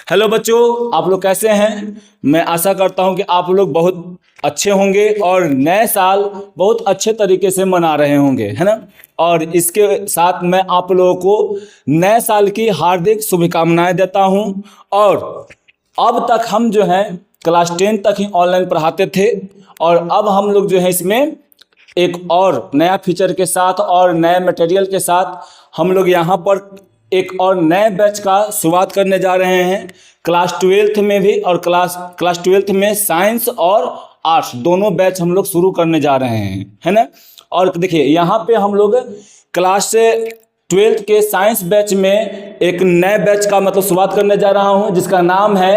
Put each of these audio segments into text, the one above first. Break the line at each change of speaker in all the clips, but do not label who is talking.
Hello बच्चों, आप लोग कैसे हैं। मैं आशा करता हूं कि आप लोग बहुत अच्छे होंगे और नए साल बहुत अच्छे तरीके से मना रहे होंगे, है ना। और इसके साथ मैं आप लोगों को नए साल की हार्दिक शुभकामनाएं देता हूं। और अब तक हम जो है क्लास 10 तक ही ऑनलाइन पढ़ाते थे, और अब हम लोग जो है इसमें एक और नया फीचर के साथ और नए मटेरियल के साथ हम लोग यहाँ पर एक और नए बैच का शुरुआत करने जा रहे हैं। क्लास 12th में भी और क्लास 12th में साइंस और आर्ट्स दोनों बैच हम लोग शुरू करने जा रहे हैं, है ना। और देखिए यहाँ पे हम लोग क्लास 12th के साइंस बैच में एक नए बैच का मतलब शुरुआत करने जा रहा हूँ, जिसका नाम है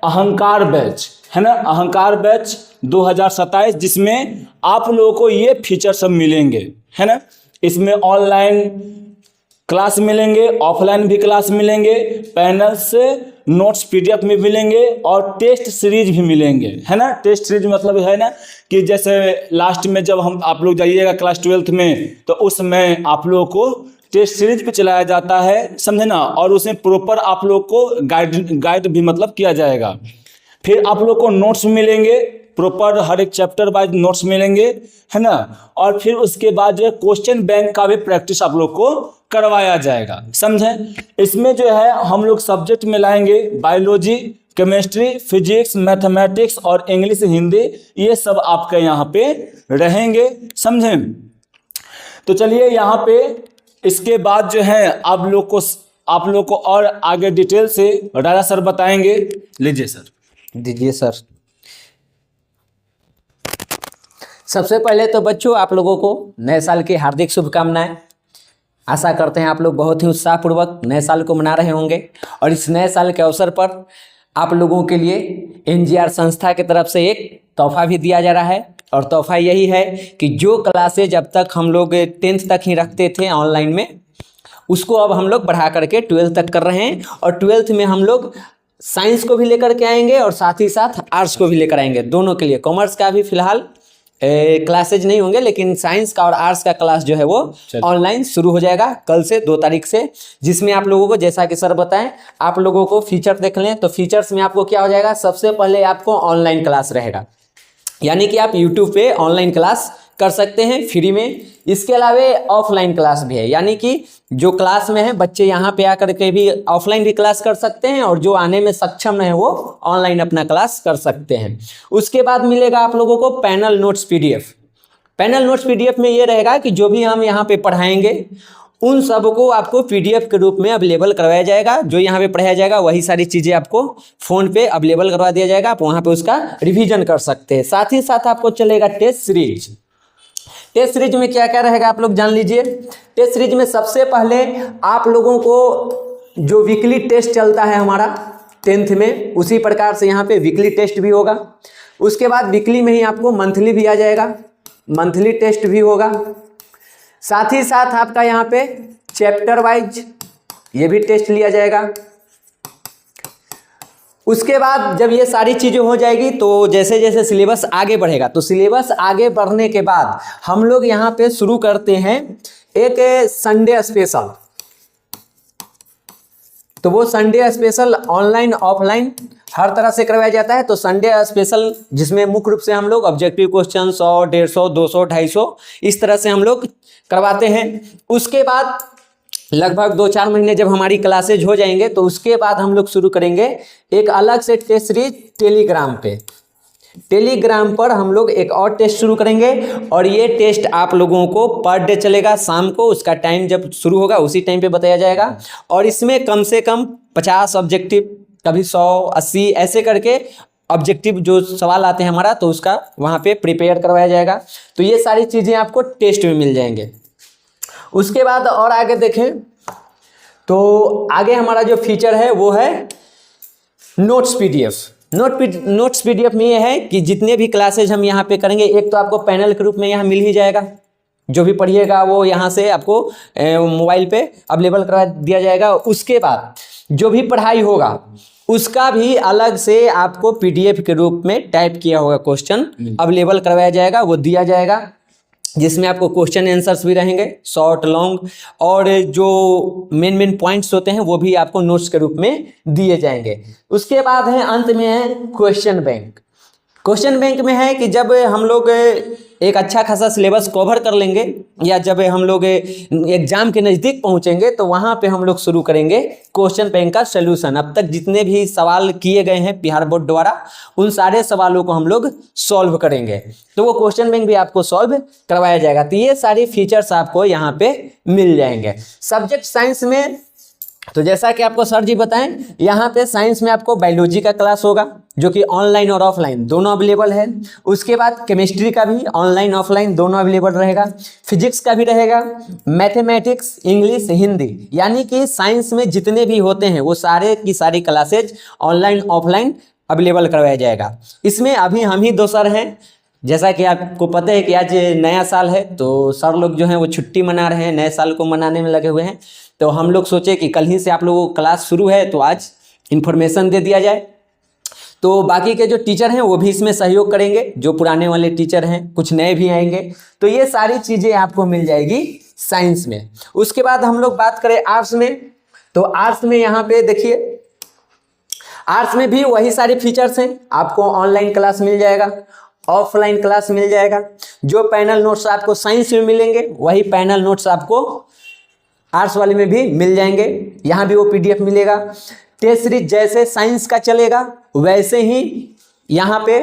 अहंकार बैच, है ना। अहंकार बैच 2027, जिसमें आप लोगों को ये फीचर सब मिलेंगे, है ना। इसमें ऑनलाइन क्लास मिलेंगे, ऑफलाइन भी क्लास मिलेंगे, पैनल से नोट्स पीडीएफ में मिलेंगे और टेस्ट सीरीज भी मिलेंगे, है ना। टेस्ट सीरीज मतलब है ना कि जैसे लास्ट में जब हम आप लोग जाइएगा क्लास 12th में, तो उसमें आप लोगों को टेस्ट सीरीज भी चलाया जाता है, समझे ना। और उसमें प्रॉपर आप लोग को गाइड भी मतलब किया जाएगा। फिर आप लोग को नोट्स मिलेंगे, प्रॉपर हर एक चैप्टर वाइज नोट्स मिलेंगे, है ना। और फिर उसके बाद जो है क्वेश्चन बैंक का भी प्रैक्टिस आप लोग को करवाया जाएगा, समझें। इसमें जो है हम लोग सब्जेक्ट में लाएंगे बायोलॉजी, केमिस्ट्री, फिजिक्स, मैथमेटिक्स और इंग्लिश, हिंदी, ये सब आपके यहाँ पे रहेंगे, समझें। तो चलिए यहाँ पे इसके बाद जो है आप लोग को और आगे डिटेल से राजा सर बताएंगे। लीजिए सर।
दीजिए सर। सबसे पहले तो बच्चों आप लोगों को नए साल की हार्दिक शुभकामनाएं। आशा करते हैं आप लोग बहुत ही उत्साहपूर्वक नए साल को मना रहे होंगे। और इस नए साल के अवसर पर आप लोगों के लिए एनजीआर संस्था की तरफ से एक तोहफा भी दिया जा रहा है। और तोहफा यही है कि जो क्लासेज अब तक हम लोग 10th तक ही रखते थे ऑनलाइन में, उसको अब हम लोग बढ़ा करके 12th तक कर रहे हैं। और 12th में हम लोग साइंस को भी लेकर के आएंगे और साथ ही साथ आर्ट्स को भी लेकर आएंगे, दोनों के लिए। कॉमर्स का भी फिलहाल क्लासेज नहीं होंगे, लेकिन साइंस का और आर्ट्स का क्लास जो है वो ऑनलाइन शुरू हो जाएगा कल से 2 तारीख से। जिसमें आप लोगों को, जैसा कि सर बताएं, आप लोगों को फीचर देख लें तो फीचर्स में आपको क्या हो जाएगा। सबसे पहले आपको ऑनलाइन क्लास रहेगा, यानी कि आप यूट्यूब पे ऑनलाइन क्लास कर सकते हैं फ्री में। इसके अलावा ऑफलाइन क्लास भी है, यानी कि जो क्लास में है बच्चे यहाँ पे आकर के भी ऑफलाइन भी क्लास कर सकते हैं, और जो आने में सक्षम है वो ऑनलाइन अपना क्लास कर सकते हैं। उसके बाद मिलेगा आप लोगों को panel notes PDF. Panel notes PDF में ये रहेगा कि जो भी हम यहाँ पे पढ़ाएंगे उन सब को आपको पीडीएफ के रूप में अवेलेबल करवाया जाएगा। जो यहाँ पे पढ़ाया जाएगा वही सारी चीज़ें आपको फ़ोन पे अवेलेबल करवा दिया जाएगा, आप वहाँ पे उसका रिवीजन कर सकते हैं। साथ ही साथ आपको चलेगा टेस्ट सीरीज। टेस्ट सीरीज में क्या क्या रहेगा आप लोग जान लीजिए। टेस्ट सीरीज में सबसे पहले आप लोगों को जो वीकली टेस्ट चलता है हमारा 10th में, उसी प्रकार से यहाँ पे वीकली टेस्ट भी होगा। उसके बाद वीकली में ही आपको मंथली भी आ जाएगा, मंथली टेस्ट भी होगा। साथ ही साथ आपका यहाँ पे चैप्टर वाइज ये भी टेस्ट लिया जाएगा। उसके बाद जब ये सारी चीज़ें हो जाएगी तो जैसे जैसे सिलेबस आगे बढ़ेगा, तो सिलेबस आगे बढ़ने के बाद हम लोग यहाँ पे शुरू करते हैं एक संडे स्पेशल। तो वो संडे स्पेशल ऑनलाइन ऑफलाइन हर तरह से करवाया जाता है। तो संडे स्पेशल जिसमें मुख्य रूप से हम लोग ऑब्जेक्टिव क्वेश्चन 100, 150, 200, 250 इस तरह से हम लोग करवाते हैं। उसके बाद लगभग 2-4 महीने जब हमारी क्लासेज हो जाएंगे तो उसके बाद हम लोग शुरू करेंगे एक अलग से टेस्ट सीरीज टेलीग्राम पे। टेलीग्राम पर हम लोग एक और टेस्ट शुरू करेंगे, और ये टेस्ट आप लोगों को पर डे चलेगा। शाम को उसका टाइम जब शुरू होगा उसी टाइम पे बताया जाएगा। और इसमें कम से कम 50 ऑब्जेक्टिव, कभी 100, 80 ऐसे करके ऑब्जेक्टिव जो सवाल आते हैं हमारा, तो उसका वहाँ पे प्रिपेयर करवाया जाएगा। तो ये सारी चीज़ें आपको टेस्ट में मिल जाएंगे। उसके बाद और आगे देखें तो आगे हमारा जो फीचर है वो है नोट्स पीडीएफ। नोट्स पीडीएफ में ये है कि जितने भी क्लासेज हम यहाँ पे करेंगे, एक तो आपको पैनल के रूप में यहाँ मिल ही जाएगा, जो भी पढ़िएगा वो यहाँ से आपको मोबाइल पे अवेलेबल करवा दिया जाएगा। उसके बाद जो भी पढ़ाई होगा उसका भी अलग से आपको पीडीएफ के रूप में टाइप किया हुआ क्वेश्चन अवेलेबल करवाया जाएगा, वो दिया जाएगा। जिसमें आपको क्वेश्चन आंसर्स भी रहेंगे, शॉर्ट लॉन्ग, और जो मेन पॉइंट्स होते हैं वो भी आपको नोट्स के रूप में दिए जाएंगे। उसके बाद है अंत में है क्वेश्चन बैंक। क्वेश्चन बैंक में है कि जब हम लोग एक अच्छा खासा सिलेबस कवर कर लेंगे या जब हम लोग एग्जाम के नज़दीक पहुंचेंगे तो वहां पे हम लोग शुरू करेंगे क्वेश्चन बैंक का सलूशन। अब तक जितने भी सवाल किए गए हैं बिहार बोर्ड द्वारा उन सारे सवालों को हम लोग सॉल्व करेंगे, तो वो क्वेश्चन बैंक भी आपको सॉल्व करवाया जाएगा। तो ये सारी फीचर्स आपको यहाँ पे मिल जाएंगे। सब्जेक्ट साइंस में तो जैसा कि आपको सर जी बताएं, यहाँ पे साइंस में आपको बायोलॉजी का क्लास होगा जो कि ऑनलाइन और ऑफलाइन दोनों अवेलेबल है। उसके बाद केमिस्ट्री का भी ऑनलाइन ऑफलाइन दोनों अवेलेबल रहेगा। फिजिक्स का भी रहेगा, मैथमेटिक्स, इंग्लिश, हिंदी, यानी कि साइंस में जितने भी होते हैं वो सारे की सारी क्लासेज ऑनलाइन ऑफलाइन अवेलेबल करवाया जाएगा। इसमें अभी हम ही दो सर हैं। जैसा कि आपको पता है कि आज नया साल है तो सर लोग जो हैं वो छुट्टी मना रहे हैं, नए साल को मनाने में लगे हुए हैं। तो हम लोग सोचे कि कल ही से आप लोगों को क्लास शुरू है तो आज इन्फॉर्मेशन दे दिया जाए। तो बाकी के जो टीचर हैं वो भी इसमें सहयोग करेंगे, जो पुराने वाले टीचर हैं, कुछ नए भी आएंगे। तो ये सारी चीज़ें आपको मिल जाएगी साइंस में। उसके बाद हम लोग बात करें आर्ट्स में, तो आर्ट्स में यहाँ पे देखिए, आर्ट्स में भी वही सारे फीचर्स हैं। आपको ऑनलाइन क्लास मिल जाएगा, ऑफलाइन क्लास मिल जाएगा। जो पैनल नोट्स आपको साइंस में मिलेंगे वही पैनल नोट्स आपको आर्ट्स वाले में भी मिल जाएंगे। यहाँ भी वो पीडीएफ मिलेगा। टेस्ट सीरीज जैसे साइंस का चलेगा वैसे ही यहाँ पे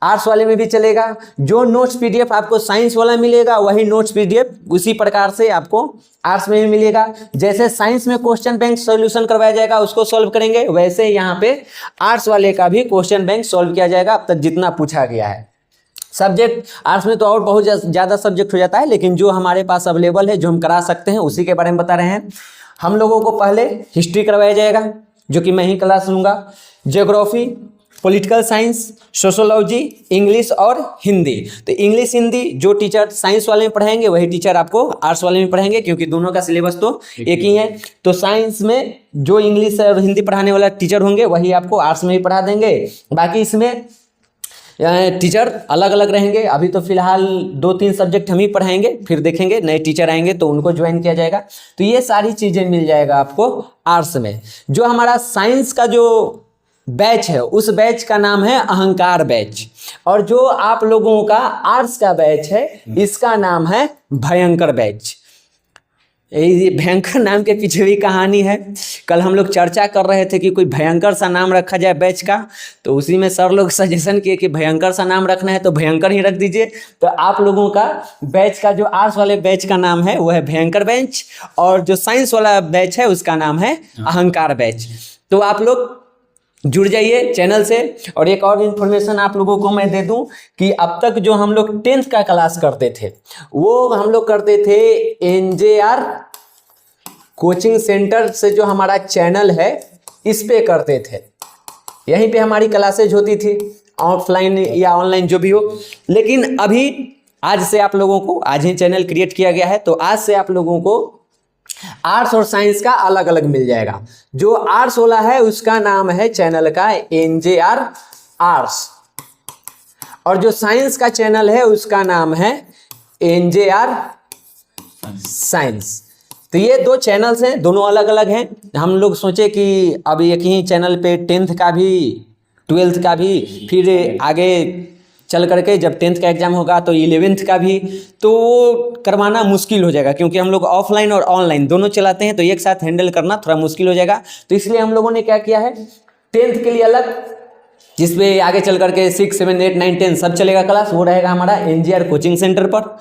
आर्ट्स वाले में भी चलेगा। जो नोट्स पीडीएफ आपको साइंस वाला मिलेगा वही नोट्स पीडीएफ उसी प्रकार से आपको आर्ट्स में भी मिलेगा। जैसे साइंस में क्वेश्चन बैंक सॉल्यूशन करवाया जाएगा उसको सॉल्व करेंगे, वैसे यहाँ पे आर्ट्स वाले का भी क्वेश्चन बैंक सॉल्व किया जाएगा अब तक जितना पूछा गया है। सब्जेक्ट आर्ट्स में तो और बहुत ज़्यादा सब्जेक्ट हो जाता है, लेकिन जो हमारे पास अवेलेबल है जो हम करा सकते हैं उसी के बारे में बता रहे हैं। हम लोगों को पहले हिस्ट्री करवाया जाएगा जो कि मैं ही क्लास लूँगा। Geography, political science, sociology, English और हिंदी। तो इंग्लिश हिंदी जो टीचर साइंस वाले में पढ़ाएंगे वही टीचर आपको आर्ट्स वाले में पढ़ाएंगे, क्योंकि दोनों का सिलेबस तो एक ही है। तो साइंस में जो इंग्लिश और हिंदी पढ़ाने वाला टीचर होंगे वही आपको आर्ट्स में भी पढ़ा देंगे। बाकी इसमें टीचर अलग अलग रहेंगे। अभी तो फिलहाल 2-3 सब्जेक्ट हम ही पढ़ाएंगे, फिर देखेंगे नए टीचर आएंगे तो उनको ज्वाइन किया जाएगा। तो ये सारी चीज़ें मिल जाएगा आपको आर्ट्स में। जो हमारा साइंस का जो बैच है उस बैच का नाम है अहंकार बैच, और जो आप लोगों का आर्ट्स का बैच है इसका नाम है भयंकर बैच। ये भयंकर नाम के पीछे भी कहानी है। कल हम लोग चर्चा कर रहे थे कि कोई भयंकर सा नाम रखा जाए बैच का, तो उसी में सर लोग सजेशन किए कि भयंकर सा नाम रखना है तो भयंकर ही रख दीजिए। तो आप लोगों का बैच का जो आर्ट्स वाले बैच का नाम है वो है भयंकर बैच, और जो साइंस वाला बैच है उसका नाम है अहंकार बैच। तो आप लोग जुड़ जाइए चैनल से। और एक और इन्फॉर्मेशन आप लोगों को मैं दे दूं कि अब तक जो हम लोग 10th का क्लास करते थे वो हम लोग करते थे NJR कोचिंग सेंटर से, जो हमारा चैनल है इस पे करते थे। यहीं पे हमारी क्लासेज होती थी, ऑफलाइन या ऑनलाइन जो भी हो। लेकिन अभी आज से आप लोगों को, आज ही चैनल क्रिएट किया गया है तो आज से आप लोगों को आर्ट्स और साइंस का अलग अलग मिल जाएगा। जो आर्ट्स वाला है उसका नाम है चैनल का NJR आर्ट्स, और जो साइंस का चैनल है उसका नाम है NJR साइंस। तो ये 2 चैनल्स हैं, दोनों अलग अलग हैं। हम लोग सोचे कि अब एक ही चैनल पे 10th का भी 12th का भी, फिर आगे चल करके जब 10th का एग्जाम होगा तो 11th का भी, तो करवाना मुश्किल हो जाएगा, क्योंकि हम लोग ऑफलाइन और ऑनलाइन दोनों चलाते हैं तो एक साथ हैंडल करना थोड़ा मुश्किल हो जाएगा। तो इसलिए हम लोगों ने क्या किया है, 10th के लिए अलग, जिसमें आगे चल करके 6, 7, 8, 9, 10 सब चलेगा क्लास, वो रहेगा हमारा NJR कोचिंग सेंटर पर।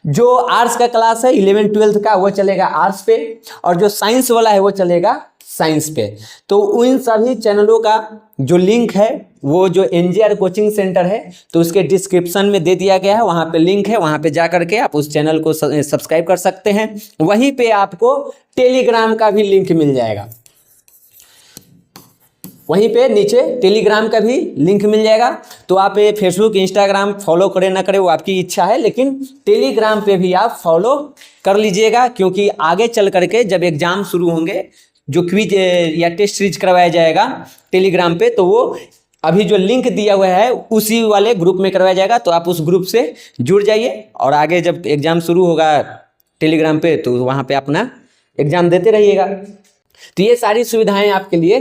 जो आर्ट्स का क्लास है 11, 12 का वो चलेगा आर्ट्स पे, और जो साइंस वाला है वो चलेगा साइंस पे। तो उन सभी चैनलों का जो लिंक है वो जो NJR कोचिंग सेंटर है तो उसके डिस्क्रिप्शन में दे दिया गया है, वहाँ पे लिंक है, वहाँ पे जा करके आप उस चैनल को सब्सक्राइब कर सकते हैं। वहीं पे आपको टेलीग्राम का भी लिंक मिल जाएगा, वहीं पे नीचे टेलीग्राम का भी लिंक मिल जाएगा। तो आप ये फेसबुक, इंस्टाग्राम फॉलो करें ना करें वो आपकी इच्छा है, लेकिन टेलीग्राम पे भी आप फॉलो कर लीजिएगा, क्योंकि आगे चल करके जब एग्ज़ाम शुरू होंगे जो क्विज या टेस्ट सीरीज करवाया जाएगा टेलीग्राम पे, तो वो अभी जो लिंक दिया हुआ है उसी वाले ग्रुप में करवाया जाएगा, तो आप उस ग्रुप से जुड़ जाइए और आगे जब एग्ज़ाम शुरू होगा टेलीग्राम पे तो वहाँ पे अपना एग्ज़ाम देते रहिएगा। तो ये सारी सुविधाएं आपके लिए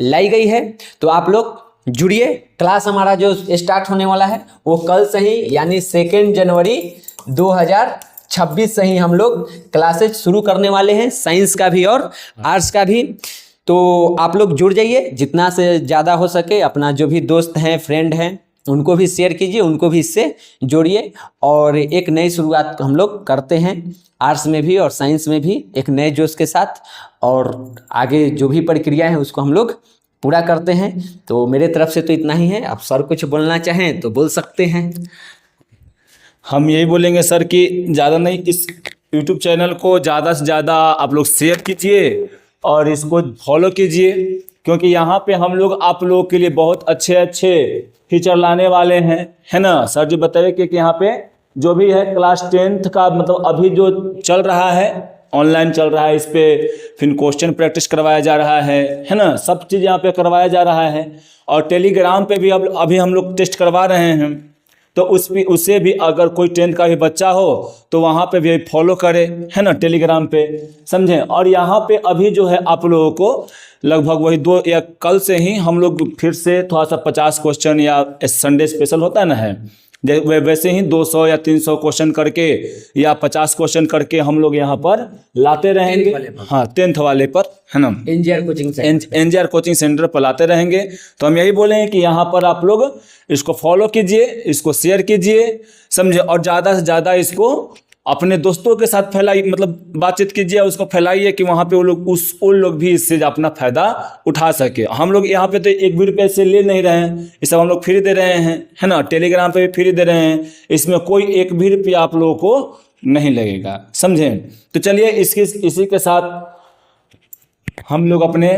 लाई गई है, तो आप लोग जुड़िए। क्लास हमारा जो स्टार्ट होने वाला है वो कल से ही यानी 2 जनवरी 2026 से ही हम लोग क्लासेज शुरू करने वाले हैं, साइंस का भी और आर्ट्स का भी। तो आप लोग जुड़ जाइए, जितना से ज़्यादा हो सके अपना जो भी दोस्त हैं, फ्रेंड हैं, उनको भी शेयर कीजिए, उनको भी इससे जोड़िए। और एक नई शुरुआत हम लोग करते हैं आर्ट्स में भी और साइंस में भी, एक नए जोश के साथ, और आगे जो भी प्रक्रिया है उसको हम लोग पूरा करते हैं। तो मेरे तरफ से तो इतना ही है। आप सर कुछ बोलना चाहें तो बोल सकते हैं।
हम यही बोलेंगे सर कि ज़्यादा नहीं, इस यूट्यूब चैनल को ज़्यादा से ज़्यादा आप लोग शेयर कीजिए और इसको फॉलो कीजिए, क्योंकि यहाँ पे हम लोग आप लोगों के लिए बहुत अच्छे अच्छे फीचर लाने वाले हैं, है ना। सर जी बताइए कि यहाँ पे जो भी है क्लास 10th का मतलब अभी जो चल रहा है ऑनलाइन चल रहा है, इस पे फिर क्वेश्चन प्रैक्टिस करवाया जा रहा है ना, सब चीज़ यहाँ पे करवाया जा रहा है। और टेलीग्राम पे भी अब अभी हम लोग टेस्ट करवा रहे हैं, तो उससे भी अगर कोई 10th का भी बच्चा हो तो वहाँ पे भी फॉलो करे, है ना, टेलीग्राम पे, समझें। और यहाँ पे अभी जो है आप लोगों को लगभग वही 2 या कल से ही हम लोग फिर से थोड़ा सा 50 क्वेश्चन या संडे स्पेशल होता है ना, है वैसे ही 200 या 300 क्वेश्चन करके या 50 क्वेश्चन करके हम लोग यहाँ पर लाते रहेंगे। हाँ, 10th वाले पर, है ना, एनजीआर कोचिंग सेंटर पर लाते रहेंगे। तो हम यही बोलेंगे कि यहाँ पर आप लोग इसको फॉलो कीजिए, इसको शेयर कीजिए, समझे, और ज़्यादा से ज़्यादा इसको अपने दोस्तों के साथ फैलाइए, मतलब बातचीत कीजिए, उसको फैलाइए कि वहाँ पे वो लोग भी इससे अपना फ़ायदा उठा सके। हम लोग यहाँ पे तो 1 भी रुपये से ले नहीं रहे हैं, ये सब हम लोग फ्री दे रहे हैं, है ना, टेलीग्राम पे भी फ्री दे रहे हैं, इसमें कोई 1 भी रुपया आप लोगों को नहीं लगेगा, समझें। तो चलिए इसी के साथ हम लोग अपने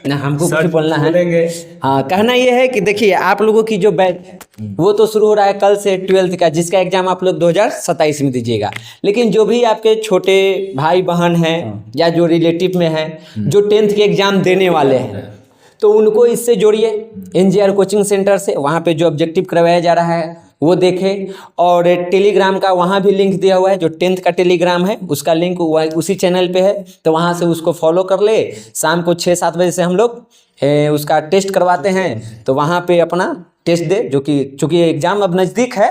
ना हमको कुछ बोलना है।
बोलेंगे।
हाँ, कहना ये है कि देखिए आप लोगों की जो बैच वो तो शुरू हो रहा है कल से 12th का, जिसका एग्जाम आप लोग 2027 में दीजिएगा। लेकिन जो भी आपके छोटे भाई बहन हैं या जो रिलेटिव में हैं जो 10th के एग्जाम देने वाले हैं, तो उनको इससे जोड़िए एनजीआर कोचिंग सेंटर से। वहाँ पे जो ऑब्जेक्टिव करवाया जा रहा है वो देखें, और टेलीग्राम का वहाँ भी लिंक दिया हुआ है, जो 10th का टेलीग्राम है उसका लिंक उसी चैनल पे है, तो वहाँ से उसको फॉलो कर ले। शाम को 6-7 बजे से हम लोग उसका टेस्ट करवाते हैं, तो वहाँ पे अपना टेस्ट दे, जो कि चूँकि एग्ज़ाम अब नज़दीक है,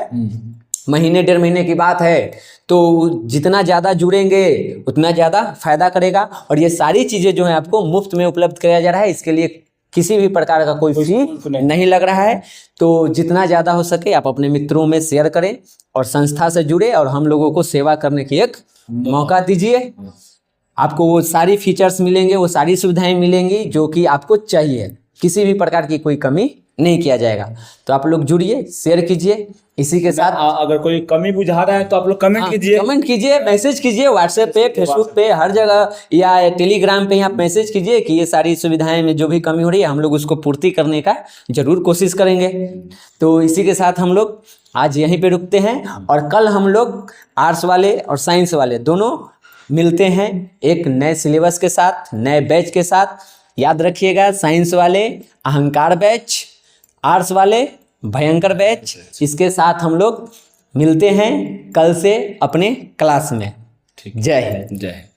महीने 1.5 महीने की बात है, तो जितना ज़्यादा जुड़ेंगे उतना ज़्यादा फ़ायदा करेगा। और ये सारी चीज़ें जो है आपको मुफ्त में उपलब्ध कराया जा रहा है, इसके लिए किसी भी प्रकार का कोई फी नहीं लग रहा है। तो जितना ज़्यादा हो सके आप अपने मित्रों में शेयर करें और संस्था से जुड़े, और हम लोगों को सेवा करने की एक मौका दीजिए। आपको वो सारी फीचर्स मिलेंगे, वो सारी सुविधाएं मिलेंगी जो कि आपको चाहिए, किसी भी प्रकार की कोई कमी नहीं किया जाएगा। तो आप लोग जुड़िए, शेयर कीजिए। इसी के साथ
अगर कोई कमी बुझा रहा है तो आप लोग कमेंट कीजिए, मैसेज कीजिए, व्हाट्सएप पे, फेसबुक पे, हर जगह, या टेलीग्राम पे आप मैसेज कीजिए कि ये सारी सुविधाएं में जो भी कमी हो रही है हम लोग उसको पूर्ति करने का जरूर कोशिश करेंगे। तो इसी के साथ हम लोग आज यहीं पे रुकते हैं, और कल हम लोग आर्ट्स वाले और साइंस वाले दोनों मिलते हैं एक नए सिलेबस के साथ, नए बैच के साथ। याद रखिएगा, साइंस वाले अहंकार बैच, आर्ट्स वाले भयंकर बैच, इसके साथ हम लोग मिलते हैं कल से अपने क्लास में। जय हिंद। जय हिंद।